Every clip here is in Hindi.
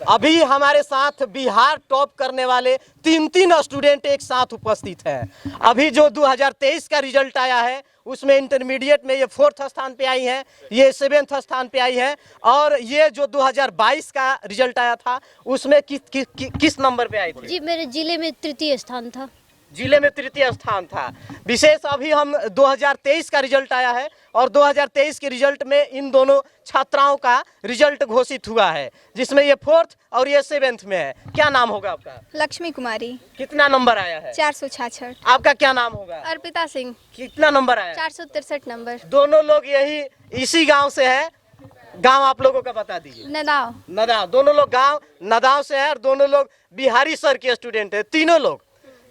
अभी हमारे साथ बिहार टॉप करने वाले तीन स्टूडेंट एक साथ उपस्थित हैं। अभी जो 2023 का रिजल्ट आया है उसमें इंटरमीडिएट में ये 4th स्थान पे आई हैं, ये 7th स्थान पे आई हैं, और ये जो 2022 का रिजल्ट आया था उसमें किस नंबर पे आई थी? जी मेरे जिले में तृतीय स्थान था। जिले में तृतीय स्थान था। विशेष अभी हम 2023 का रिजल्ट आया है और 2023 के रिजल्ट में इन दोनों छात्राओं का रिजल्ट घोषित हुआ है, जिसमें ये 4th और ये 7th में है। क्या नाम होगा आपका? लक्ष्मी कुमारी। कितना नंबर आया है? 466। आपका क्या नाम होगा? अर्पिता सिंह। कितना नंबर आया? 463 नंबर। दोनों लोग यही इसी गांव से है। गांव आप लोगों का बता दीजिए। नदाव। नदाव। दोनों लोग गांव नदाव से है और दोनों लोग बिहारी सर के स्टूडेंट है। तीनों लोग,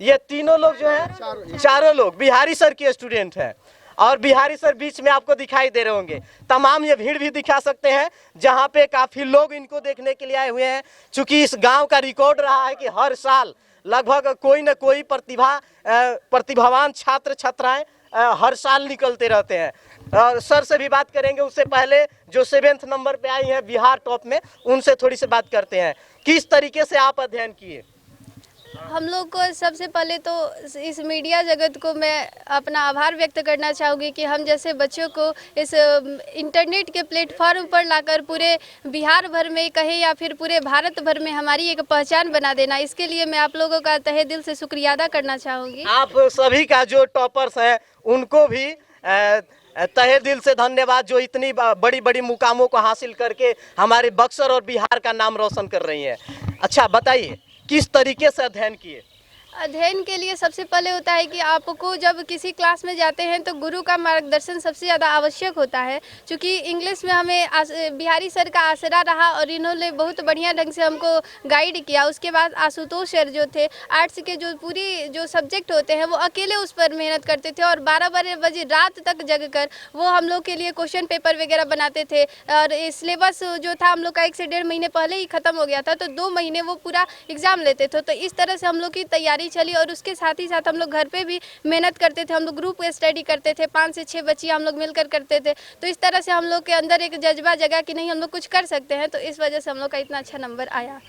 ये तीनों लोग जो है चारों लोग बिहारी सर के स्टूडेंट हैं। और बिहारी सर बीच में आपको दिखाई दे रहे होंगे। तमाम ये भीड़ भी दिखा सकते हैं जहां पे काफी लोग इनको देखने के लिए आए हुए हैं। चूंकि इस गांव का रिकॉर्ड रहा है कि हर साल लगभग कोई न कोई प्रतिभावान छात्र छात्राएं हर साल निकलते रहते हैं। और सर से भी बात करेंगे। उससे पहले जो 7th नंबर पे आई हैं बिहार टॉप में, उनसे थोड़ी सी बात करते हैं। किस तरीके से आप अध्ययन किए? हम लोग को सबसे पहले तो इस मीडिया जगत को मैं अपना आभार व्यक्त करना चाहूँगी कि हम जैसे बच्चों को इस इंटरनेट के प्लेटफॉर्म पर लाकर पूरे बिहार भर में कहें या फिर पूरे भारत भर में हमारी एक पहचान बना देना, इसके लिए मैं आप लोगों का तहे दिल से शुक्रिया अदा करना चाहूँगी। आप सभी का जो टॉपर्स हैं उनको भी तहे दिल से धन्यवाद, जो इतनी बड़ी बड़ी मुकामों को हासिल करके हमारे बक्सर और बिहार का नाम रोशन कर रही हैं। अच्छा बताइए, किस तरीके से अध्ययन किए? अध्ययन के लिए सबसे पहले होता है कि आपको जब किसी क्लास में जाते हैं तो गुरु का मार्गदर्शन सबसे ज़्यादा आवश्यक होता है। क्योंकि इंग्लिश में हमें बिहारी सर का आसरा रहा और इन्होंने बहुत बढ़िया ढंग से हमको गाइड किया। उसके बाद आशुतोष सर जो थे, आर्ट्स के जो सब्जेक्ट होते हैं वो अकेले उस पर मेहनत करते थे और 12-12 बजे रात तक जग कर वो हम लोग के लिए क्वेश्चन पेपर वगैरह बनाते थे। और सिलेबस जो था हम लोग का 1 से 1.5 महीने पहले ही ख़त्म हो गया था, तो 2 महीने वो पूरा एग्ज़ाम लेते थे। तो इस तरह से हम लोग की तैयारी चली और उसके साथ ही साथ हम लोग घर पे भी मेहनत करते थे। हम लोग ग्रुप स्टडी करते थे, 5 से 6 बच्चे हम लोग मिलकर करते थे। तो इस तरह से हम लोग के अंदर एक जज्बा जगा कि नहीं हम लोग कुछ कर सकते हैं, तो इस वजह से हम लोग का इतना अच्छा नंबर आया।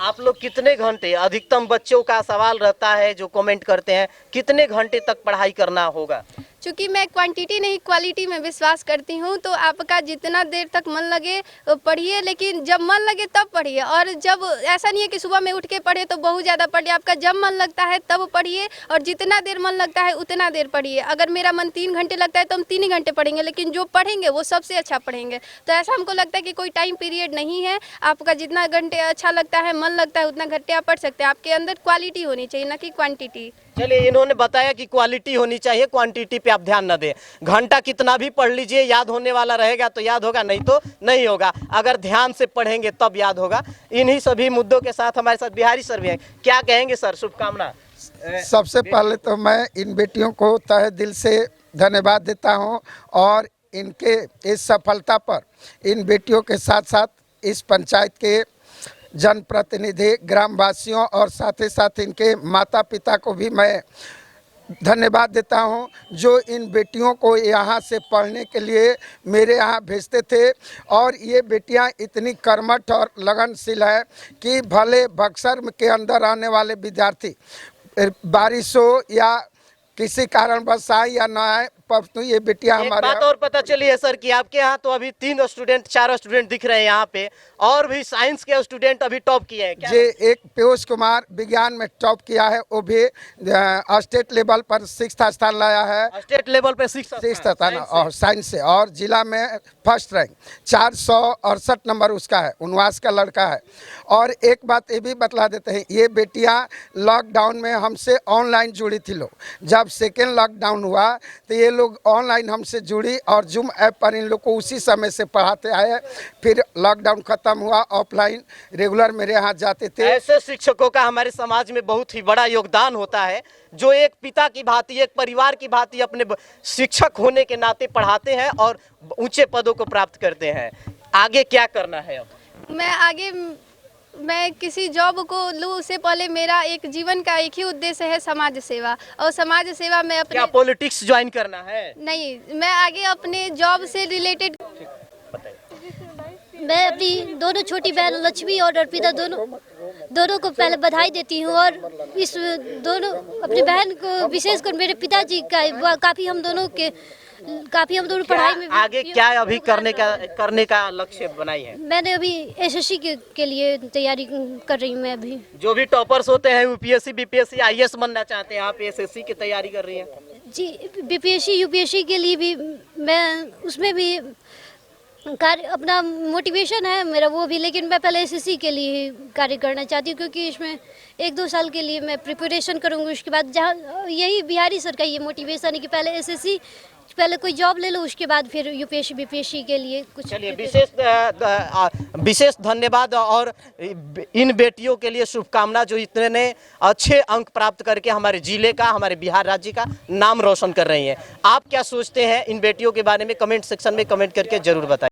आप लोग कितने घंटे, अधिकतम बच्चों का सवाल रहता है जो कमेंट करते हैं, कितने घंटे तक पढ़ाई करना होगा? चूँकि मैं क्वांटिटी नहीं क्वालिटी में विश्वास करती हूँ, तो आपका जितना देर तक मन लगे पढ़िए, लेकिन जब मन लगे तब पढ़िए। और जब ऐसा नहीं है कि सुबह में उठ के पढ़े तो बहुत ज़्यादा पढ़िए, आपका जब मन लगता है तब पढ़िए और जितना देर मन लगता है उतना देर पढ़िए। अगर मेरा मन 3 घंटे लगता है तो हम 3 ही घंटे पढ़ेंगे, लेकिन जो पढ़ेंगे वो सबसे अच्छा पढ़ेंगे। तो ऐसा हमको लगता है कि कोई टाइम पीरियड नहीं है, आपका जितना घंटे अच्छा लगता है, मन लगता है उतना घंटे आप पढ़ सकते हैं। आपके अंदर क्वालिटी होनी चाहिए, ना कि क्वान्टिटी। चलिए, इन्होंने बताया कि क्वालिटी होनी चाहिए, क्वांटिटी पे आप ध्यान न दें। घंटा कितना भी पढ़ लीजिए, याद होने वाला रहेगा तो याद होगा, नहीं तो नहीं होगा। अगर ध्यान से पढ़ेंगे तब याद होगा। इन्हीं सभी मुद्दों के साथ हमारे साथ बिहारी सर भी हैं। क्या कहेंगे सर? शुभकामना। सबसे पहले तो मैं इन बेटियों को तहे दिल से धन्यवाद देता हूं और इनके इस सफलता पर इन बेटियों के साथ साथ इस पंचायत के जनप्रतिनिधि, ग्रामवासियों और साथ ही साथ इनके माता पिता को भी मैं धन्यवाद देता हूं, जो इन बेटियों को यहाँ से पढ़ने के लिए मेरे यहाँ भेजते थे। और ये बेटियां इतनी कर्मठ और लगनशील है कि भले बक्सर के अंदर आने वाले विद्यार्थी बारिश हो या किसी कारणवश आए या ना आए, परंतु ये बेटियां हमारे बात और पता चली है सर कि आपके यहाँ तो अभी 4 स्टूडेंट दिख रहे हैं यहाँ पे, और भी साइंस के स्टूडेंट अभी टॉप किए हैं। क्या? जी, एक पीयूष कुमार विज्ञान में टॉप किया है, वो भी स्टेट लेवल पर 6th स्थान लाया है। स्टेट लेवल पे 6th स्थान और साइंस से, और जिला में फर्स्ट रैंक 468 नंबर उसका है, उनवास का लड़का है। और एक बात ये भी बतला देते हैं, ये बेटियां लॉकडाउन में हमसे ऑनलाइन जुड़ी थी। लोग जब 2nd लॉकडाउन हुआ तो ये लोग ऑनलाइन हमसे जुड़ी और जूम ऐप पर इन लोग को उसी समय से पढ़ाते आए। फिर लॉकडाउन खत्म हुआ, ऑफलाइन रेगुलर मेरे यहाँ जाते थे। ऐसे शिक्षकों का हमारे समाज में बहुत ही बड़ा योगदान होता है, जो एक पिता की भांति, एक परिवार की भांति अपने शिक्षक होने के नाते पढ़ाते हैं और ऊंचे पदों को प्राप्त करते हैं। आगे क्या करना है? अब मैं किसी जॉब को लूँ उससे पहले मेरा एक जीवन का एक ही उद्देश्य है, समाज सेवा। और समाज सेवा में अपने... क्या पॉलिटिक्स ज्वाइन करना है? नहीं, मैं आगे अपने जॉब से रिलेटेड मैं अपनी दोनों छोटी बहन लक्ष्मी और अर्पिता दोनों को पहले बधाई देती हूँ। और इस दोनों अपनी बहन को विशेषकर मेरे पिताजी का काफ़ी हम दोनों पढ़ाई में आगे क्या अभी करने का लक्ष्य बनाई है? मैंने अभी एसएससी के लिए तैयारी कर रही हूँ। मैं अभी जो भी टॉपर्स होते हैं यूपीएससी बीपीएससी आईएएस बनना चाहते हैं, आप एसएससी की तैयारी कर रही हैं? जी, बीपीएससी यूपीएससी के लिए भी मैं उसमें भी कार्य अपना मोटिवेशन है मेरा वो भी, लेकिन मैं पहले एसएससी के लिए कार्य करना चाहती हूँ, क्योंकि इसमें 1-2 साल के लिए मैं प्रिपरेशन करूँगी। उसके बाद जहाँ यही बिहारी सर का ये मोटिवेशन है कि पहले एसएससी, पहले कोई जॉब ले लो, उसके बाद फिर यूपीएससी बीपीएससी के लिए कुछ। चलिए, विशेष धन्यवाद और इन बेटियों के लिए शुभकामना जो इतने अच्छे अंक प्राप्त करके हमारे जिले का, हमारे बिहार राज्य का नाम रोशन कर रही हैं। आप क्या सोचते हैं इन बेटियों के बारे में? कमेंट सेक्शन में कमेंट करके जरूर बताएं।